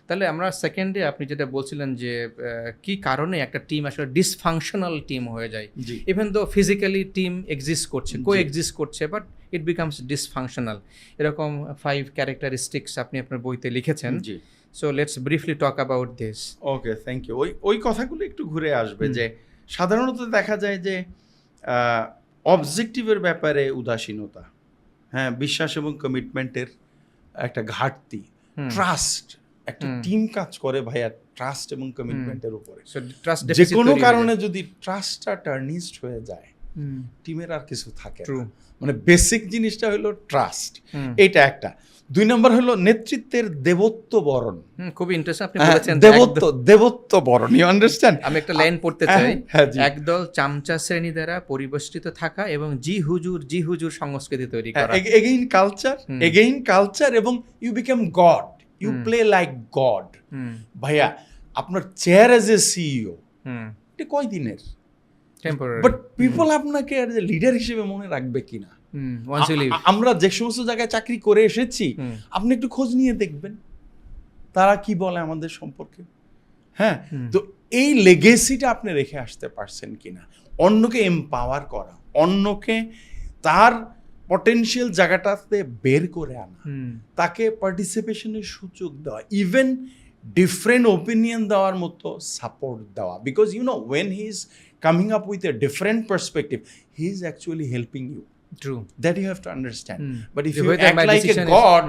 তাহলে আমরা সেকেন্ডে আপনি যেটা বলছিলেন যে কি কারণে একটা টিম আসলে ডিসফাংশনাল টিম হয়ে যায়, জি even though physically team exist করছে, কো এক্সিস্ট করছে, বাট ইট বিকামস ডিসফাংশনাল। এরকম 5 ক্যারেক্টারিস্টিক্স আপনি আপনার বইতে লিখেছেন। জি so let's briefly talk about this. Okay, thank you. ওই কথাগুলো একটু ঘুরে আসবে যে সাধারণত দেখা যায় যে অবজেক্টিভের ব্যাপারে উদাসীনতা, হ্যাঁ, বিশ্বাস এবং কমিটমেন্টের একটা ঘাটতি, ট্রাস্ট। একটা টিম কাজ করে ভাইয়া ট্রাস্ট এবং কমিটমেন্টের উপরে। যে কোনো কারণে যদি ট্রাস্টটা টার্নিস্ট হয়ে যায়, টিমের আর কিছু থাকে না। মানে বেসিক জিনিসটা হলো ট্রাস্ট, এটা একটা। 2 নম্বর হলো নেতৃত্বের দেবত্ব বরণ। খুবই ইন্টারেস্টিং আপনি বলেছেন দেবত্ব বরণ, ইউ আন্ডারস্ট্যান্ড। আমি একটা লাইন পড়তে চাই, একদল চামচা শ্রেণী দ্বারা পরিবেষ্টিত থাকা এবং জি হুজুর সংস্কৃতি তৈরি করা। এগেইন কালচার এবং you become god, you play like god. ভাইয়া আপনার চেয়ার এজ এ সিইও এটা কয় দিনের, বাট পিপল আপনাকে আর লিডার হিসেবে মনে রাখবে কিনা। আমরা যে সমস্ত জায়গায় চাকরি করে এসেছি, আপনি একটু খোঁজ নিয়ে দেখবেন তারা কি বলে আমাদের সম্পর্কে। হ্যাঁ, তো এই লেগেসিটা আপনি রেখে আসতে পারছেন কিনা, অন্যকে এম্পাওয়ার করা, অন্যকে তার পটেনশিয়াল জায়গাটাতে বের করে আনা, তাকে পার্টিসিপেশনের সুযোগ দেওয়া, ইভেন ডিফারেন্ট ওপিনিয়ন দেওয়ার মতো সাপোর্ট দেওয়া। Because you know when he is coming up with a different perspective, he is actually helping you. True. That you have to understand. But if you act like a god,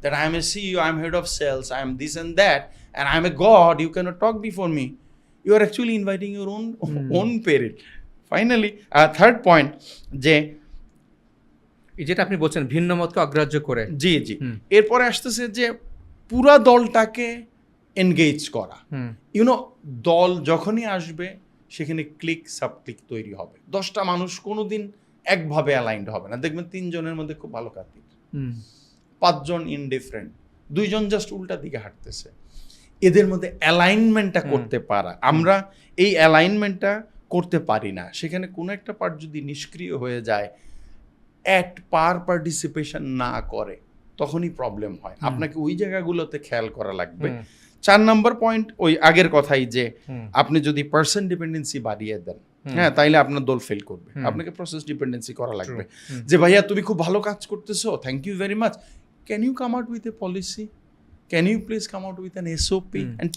that I am a CEO, I am head of sales, I am this and that, and I am a god, you cannot talk before me, you are actually inviting your own peril. Finally, third point, যেটা আপনি বলছেন ভিন্ন মতকে অগ্রাহ্য করে। জি এরপরে আসতেছে যে পুরা দলটাকে এনগেজ করা। ইউনো দল যখনই আসবে সেখানে ক্লিক সাব ক্লিক তৈরি হবে। 10টা মানুষ কোনোদিন একভাবে অ্যালাইন্ড হবে না। দেখবেন 3 জনের মধ্যে খুব ভালো কাটিং, 5 জন ইনডিফারেন্ট, 2 জন জাস্ট উল্টা দিকে হাঁটতেছে। এদের মধ্যে অ্যালাইনমেন্টটা করতে পারা, আমরা এই অ্যালাইনমেন্টটা করতে পারি না। সেখানে কোনো একটা পার্ট যদি নিষ্ক্রিয় হয়ে যায়, পার্টিসিপেশন না করে, তখনই প্রবলেম হয়। আপনাকে ওই জায়গাগুলোতে খেয়াল করা লাগবে। 4 নম্বর পয়েন্ট ওই আগের কথাই, যে আপনি যদি পার্সন ডিপেন্ডেন্সি বাড়িয়ে দেন, হ্যাঁ, তাইলে আপনার দল ফেল করবে। আপনাকে প্রসেস ডিপেন্ডেন্সি করা লাগবে। যে ভাইয়া তুমি খুব ভালো কাজ করতেছো, thank you very much, can you come out with a policy, can you please come out with an SOP and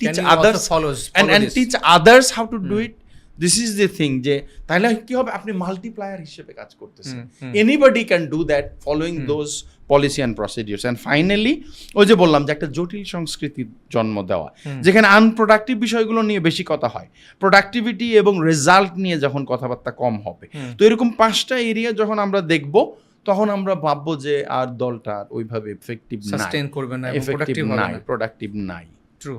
teach others how to do it. This is the thing, যে তাহলে কি হবে, আপনি মাল্টিপ্লায়ার হিসেবে কাজ করতেছেন। Anybody can do that following those policy and procedures. And finally ওই যে বললাম যে একটা জটিল সংস্কৃতির জন্ম দেওয়া, যেখানে আনপ্রোডাক্টিভ বিষয়গুলো নিয়ে বেশি কথা হয়, প্রোডাক্টিভিটি এবং রেজাল্ট নিয়ে যখন কথাবার্তা কম হবে। তো এরকম 5টা এরিয়া যখন আমরা দেখব, তখন আমরা ভাববো যে আর দলটা ওইভাবে এফেক্টিভ নাই, প্রোডাক্টিভ নাই। ট্রু।